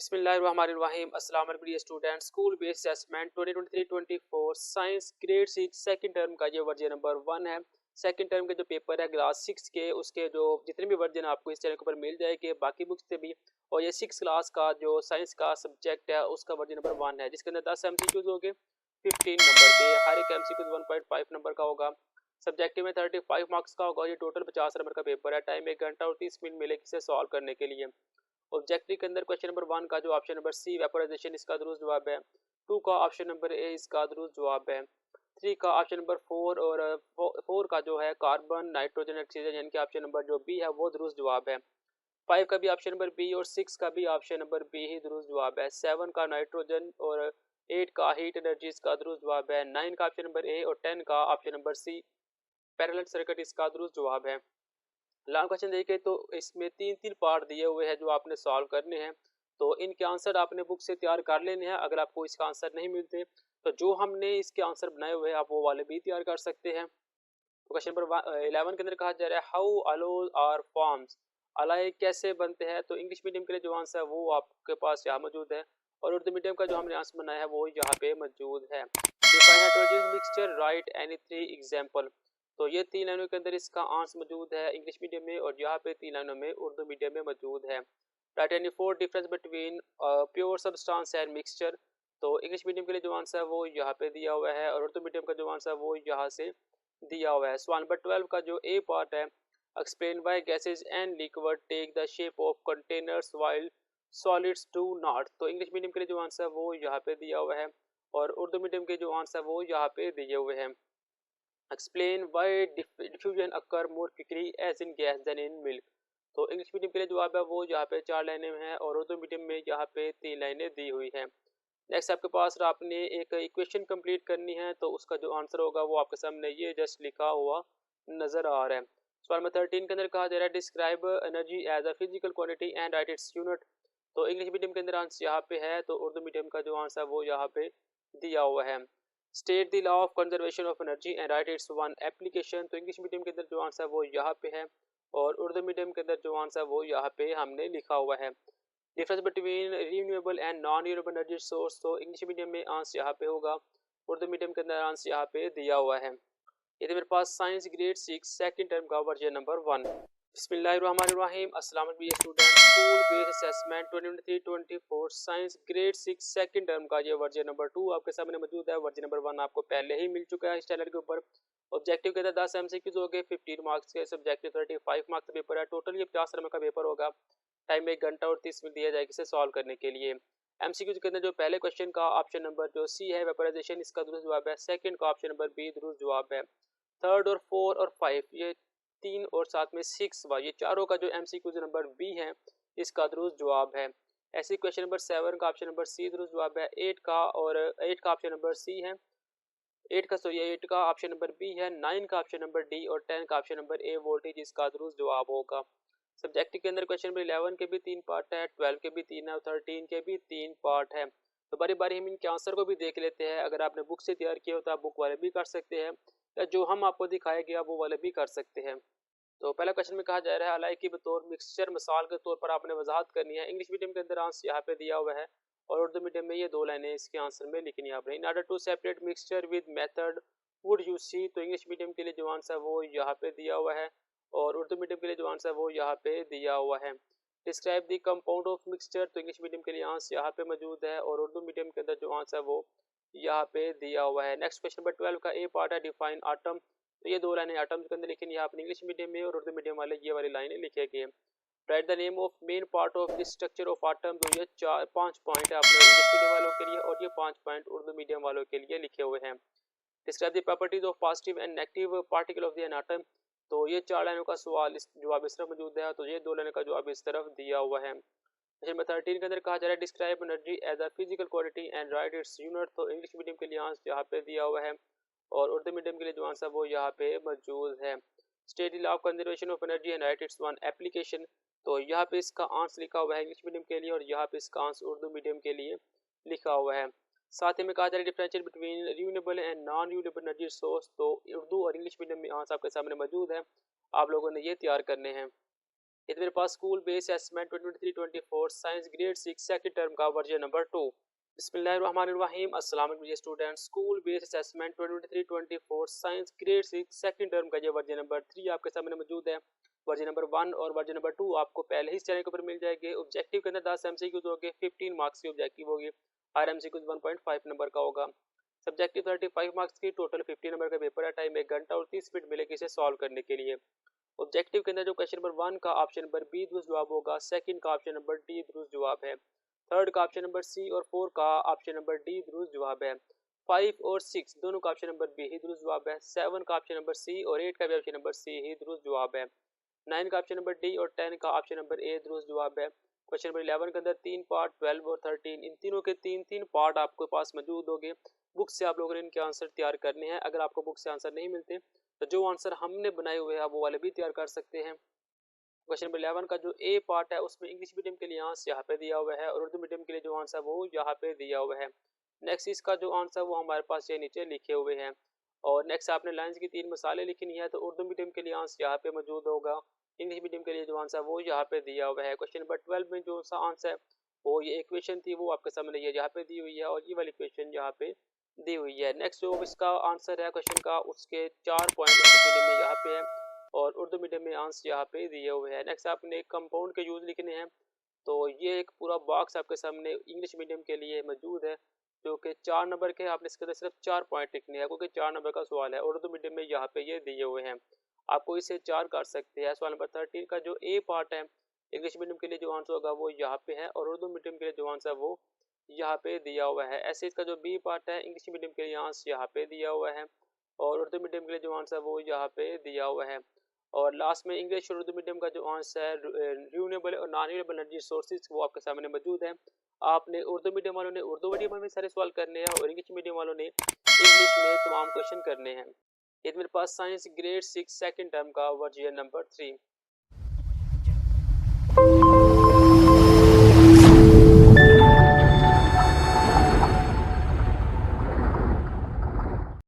बिस्मिल्लाहिर्रहमानिर्रहीम। अस्सलाम वालेकुम dear student. School based assessment 2023-24 science grade 6 second term का ये वर्जन नंबर 1 है। सेकंड टर्म के जो पेपर है क्लास 6 के, उसके जो जितने भी वर्जन आपको इस चैनल के ऊपर मिल जाएंगे बाकी बुक्स से भी। और ये 6 क्लास का जो साइंस का सब्जेक्ट है उसका वर्जन नंबर 1 है, जिसके अंदर 10 MCQs होंगे 15 नंबर के। हर एक MCQ 1.5 नंबर का होगा। सब्जेक्टिव में 35 मार्क्स का होगा। ये टोटल 50 नंबर का पेपर है। टाइम 1 घंटा और 30 मिनट मिलेगी इसे सॉल्व करने के लिए। ऑब्जेक्टिव के अंदर क्वेश्चन नंबर 1 का जो ऑप्शन नंबर सी वेपोराइजेशन, इसका दुरुस्त जवाब है। 2 का ऑप्शन नंबर ए, इसका दुरुस्त जवाब है। 3 का ऑप्शन नंबर 4 और 4 का जो है कार्बन नाइट्रोजन ऑक्सीजन यानी कि ऑप्शन नंबर जो बी है वो दुरुस्त जवाब है। 5 का भी ऑप्शन नंबर बी और 6 का भी ऑप्शन नंबर बी ही दुरुस्त जवाब है। 7 का नाइट्रोजन और 8 का हीट एनर्जी, इसका दुरुस्त जवाब है। 9 का ऑप्शन नंबर ए और 10 का option number C parallel circuit, इसका दुरुस्त जवाब है। लॉन्ग क्वेश्चन देखिए तो इसमें 3 पार्ट दिए हुए हैं जो आपने सॉल्व करने हैं। तो इनके आंसर आपने बुक से तैयार कर लेने हैं। अगर आपको इसका आंसर नहीं मिलते तो जो हमने इसके आंसर बनाए हुए हैं आप वो वाले भी तैयार कर सकते हैं। तो क्वेश्चन नंबर 11 के अंदर कहा जा रहा है हाउ अलोज आर फॉर्म्स, अलाय कैसे बनते हैं। तो इंग्लिश मीडियम के लिए जो आंसर है वो आपके पास यहाँ मौजूद है, और उर्दू मीडियम का जो हमने आंसर बनाया है वो यहाँ पे मौजूद है। Define hydrogen mixture, right any 3 example. तो ये 3 लाइनों के अंदर इसका आंसर मौजूद है इंग्लिश मीडियम में, और यहाँ पे 3 लाइनों में उर्दू मीडियम में मौजूद है। Right any 4 difference between pure substance and mixture. तो इंग्लिश मीडियम के लिए जो आंसर है वो यहाँ पे दिया हुआ है, और उर्दू मीडियम का जो आंसर है वो यहाँ से दिया हुआ है। सवाल नंबर 12 का जो ए पार्ट है, explain why gases and liquid take the shape of containers while solids do not. तो इंग्लिश मीडियम के लिए जो आंसर है वो यहाँ पे दिया हुआ है, और उर्दू मीडियम के जो आंसर है वो यहाँ पे दिए हुए हैं। Explain why diffusion occur more quickly as in gas then in milk. तो इंग्लिश मीडियम के लिए जवाब है वो यहाँ पे 4 लाइनें हैं, और उर्दू मीडियम में यहाँ पे 3 लाइनें दी हुई हैं। नेक्स्ट आपके पास आपने एक इक्वेशन कंप्लीट करनी है, तो उसका जो आंसर होगा वो आपके सामने ये जस्ट लिखा हुआ नजर आ रहा है। सवाल नंबर 13 के अंदर कहा जा रहा है describe energy as a physical quantity and write its unit. तो इंग्लिश मीडियम के अंदर आंसर यहाँ पे है, तो उर्दू मीडियम का जो आंसर है वो यहाँ पे दिया हुआ है। State the law of conservation of energy and write it's one application. तो इंग्लिश मीडियम के अंदर जो आंसर है वो यहाँ पे है, और उर्दू मीडियम के अंदर जो आंसर है वो यहाँ पे हमने लिखा हुआ है। Difference between renewable and non renewable energy source. तो इंग्लिश मीडियम में आंसर यहाँ पे होगा, उर्दू मीडियम के अंदर आंसर यहाँ पे दिया हुआ है। ये तो मेरे पास साइंस ग्रेड 6 सेकंड टर्म का वर्जन नंबर 1। बिस्मिल्लाहिर्रहमानिर्रहीम। अस्सलाम वालेकुम student. School based assessment 2023-24 science grade 6 second term का ये वर्जन नंबर 2 आपके सामने मौजूद है। वर्जन नंबर 1 आपको पहले ही मिल चुका है इस चैनल के ऊपर। ऑब्जेक्टिव के अंदर 10 MCQs हो गए 15 मार्क्स के। सब्जेक्टिव 35 मार्क्स का पेपर है। टोटल ये 50 नंबर का पेपर होगा। टाइम 1 घंटा और 30 मिनट दिया जाएगा इसे सॉल्व करने के लिए। MCQ के अंदर जो पहले क्वेश्चन का ऑप्शन नंबर जो सी है वेपोराइजेशन, इसका दुरुस्त जवाब है। सेकंड का ऑप्शन नंबर बी दुरुस्त जवाब है। थर्ड और 4 और 5 ये 3 और साथ में 6 ये चारों का जो MCQ नंबर बी है इसका दुरुस्त जवाब है। ऐसे क्वेश्चन नंबर 7 का ऑप्शन नंबर सी दुरुस्त जवाब है। 8 का ऑप्शन नंबर सी है। 8 का ऑप्शन नंबर बी है। 9 का ऑप्शन नंबर डी, और 10 का ऑप्शन नंबर ए वोल्टेज, इसका दुरुस्त जवाब होगा। सब्जेक्टिव के अंदर क्वेश्चन नंबर 11 के भी 3 पार्ट है, 12 के भी 3 है, और 13 के भी 3 पार्ट है। तो बारी बारी हम इनके आंसर को भी देख लेते हैं। अगर आपने बुक से तैयार किया हो तो आप बुक वाले भी कर सकते हैं, या जो हम आपको दिखाया गया वो वाले भी कर सकते हैं। तो पहला क्वेश्चन में कहा जा रहा है अलाई की बतौर मिक्सचर मिसाल के तौर पर आपने वजाहत करनी है। इंग्लिश मीडियम के अंदर आंसर यहाँ पे दिया हुआ है, और उर्दू मीडियम में ये 2 लाइनें इसके आंसर में लिखनी है आपने। In order to separate mixture with method would you see. तो इंग्लिश मीडियम के लिए जो आंसर है वो यहाँ पे दिया हुआ है, और उर्दू मीडियम के लिए जो आंसर है वो यहाँ पे दिया हुआ है। Describe the compound of mixture. तो इंग्लिश मीडियम के लिए आंसर यहाँ पे मौजूद है, और उर्दू मीडियम के अंदर जो आंसर है वो यहाँ पे दिया हुआ है। नेक्स्ट क्वेश्चन नंबर 12 का ए पार्ट है डिफाइन आटम। तो ये 2 लाइनें आटम्स के अंदर लिखनी है आपने इंग्लिश मीडियम में, और उर्दू मीडियम वाले ये वाली लाइनें लिखेंगे। Write the name of main part of the structure of atom. तो ये 5 पॉइंट है अपने इंग्लिश मीडियम वालों के लिए, और ये 5 पॉइंट उर्दू मीडियम वालों के लिए लिखे हुए हैं। Describe the properties of positive and negative particle of the an atom. तो ये 4 लाइनों का सवाल जवाब इस तरफ मौजूद है, तो ये 2 लाइनों का जवाब इस तरफ दिया हुआ है। क्वेश्चन नंबर 13 के अंदर कहा जा रहा है describe energy as a physical quantity and write its unit. तो इंग्लिश मीडियम के लिए आंसर यहाँ पे दिया हुआ है, और उर्दू मीडियम के लिए जो आंसर वो यहाँ पे मौजूद है। State the law of conservation of energy and write it's one application. तो यहाँ पे इसका आंसर लिखा हुआ है इंग्लिश मीडियम के लिए, और यहाँ पे इसका आंसर उर्दू मीडियम के लिए लिखा हुआ है। साथ ही में कहा जा रहा है differentiate between renewable and non renewable energy source. तो उर्दू और इंग्लिश मीडियम में आंसर आपके सामने मौजूद है, आप लोगों ने ये तैयार करने हैं। ये तो मेरे पास school based assessment 2023-24 science grade 6 second term का वर्जन नंबर 2। बिस्मिल्लाहिर्रहमानिर्रहीम, अस्सलाम वालेकुम students. School based assessment 2023-24 science grade 6 second term का ये वर्जन नंबर 3 आपके सामने मौजूद है। वर्जन नंबर 1 और वर्जन नंबर 2 आपको पहले ही चैनल के ऊपर मिल जाएंगे। ऑब्जेक्टिव के अंदर 10 एमसीक्यूज होंगे, 15 मार्क्स की ऑब्जेक्टिव होगी, हर एमसीक्यूज 1.5 नंबर का होगा। सब्जेक्टिव 35 मार्क्स की, टोटल 50 नंबर का पेपर है। टाइम 1 घंटा और 30 मिनट मिलेगी इसे सॉल्व करने के लिए। ऑब्जेक्टिव के अंदर जो क्वेश्चन नंबर 1 का ऑप्शन नंबर बी दुरुस्त जवाब होगा, सेकंड का ऑप्शन नंबर डी दुरुस्त जवाब है, थर्ड का ऑप्शन नंबर सी और 4 का ऑप्शन नंबर डी दुरुस्त जवाब है, 5 और 6 दोनों का ऑप्शन नंबर बी ही दुरुस्त जवाब है, 7 का ऑप्शन नंबर सी और 8 का भी ऑप्शन नंबर सी ही दुरुस्त जवाब है, 9 का ऑप्शन नंबर डी और 10 का ऑप्शन नंबर ए दुरुस्त जवाब है। क्वेश्चन नंबर 11 के अंदर 3 पार्ट, 12 और 13, इन तीनों के 3-3 पार्ट आपके पास मौजूद होंगे। बुक से आप लोगों ने इनके आंसर तैयार करने हैं। अगर आपको बुक से आंसर नहीं मिलते तो जो आंसर हमने बनाए हुए हैं वो वाले भी तैयार कर सकते हैं। क्वेश्चन नंबर 11 का जो ए पार्ट है उसमें इंग्लिश मीडियम के लिए आंसर यहाँ पे दिया हुआ है और उर्दू मीडियम के लिए जो आंसर वो यहाँ पे दिया हुआ है। नेक्स्ट इसका जो आंसर वो हमारे पास ये नीचे लिखे हुए हैं। और नेक्स्ट आपने लाइंस की 3 मिसालें लिखनी है, तो उर्दू मीडियम के लिए आंसर यहाँ पे मौजूद होगा, इंग्लिश मीडियम के लिए जो आंसर वो यहाँ पे दिया हुआ है। क्वेश्चन नंबर 12 में जो सा आंसर वो ये इक्वेशन थी वो आपके सामने ये यहाँ पे दी हुई है और ये वाली इक्वेशन यहाँ पे दी हुई है। नेक्स्ट जो इसका आंसर है क्वेश्चन का उसके 4 पॉइंट इंग्लिश मीडियम में यहाँ पे है और उर्दू मीडियम में आंसर यहाँ पे दिए हुए हैं। नेक्स्ट आपने कंपाउंड के यूज लिखने हैं, तो ये एक पूरा बॉक्स आपके सामने इंग्लिश मीडियम के लिए मौजूद है जो कि 4 नंबर के। आपने इसके अंदर सिर्फ 4 पॉइंट लिखने हैं क्योंकि 4 नंबर का सवाल है। उर्दू मीडियम में यहाँ पे ये दिए हुए हैं, आपको इसे 4 कर सकते हैं। सवाल नंबर 13 का जो ए पार्ट है इंग्लिश मीडियम के लिए जो आंसर होगा वो यहाँ पे है और उर्दू मीडियम के लिए जो आंसर वो यहाँ पे दिया हुआ है। ऐसे इसका जो बी पार्ट है इंग्लिश मीडियम के लिए आंसर यहाँ पे दिया हुआ है और उर्दू मीडियम के लिए जो आंसर वो यहाँ पे दिया हुआ है। और लास्ट में इंग्लिश और उर्दू मीडियम का जो आंसर है रिन्यूएबल और नॉन रिन्यूएबल एनर्जी सोर्सेज वो आपके सामने मौजूद है। आपने उर्दू मीडियम वालों ने उर्दू मीडियम में सारे सवाल करने हैं और इंग्लिश मीडियम वालों ने इंग्लिश में तमाम क्वेश्चन करने हैं। ये मेरे पास साइंस ग्रेड 6 सेकंड टर्म का वर्जन नंबर 3।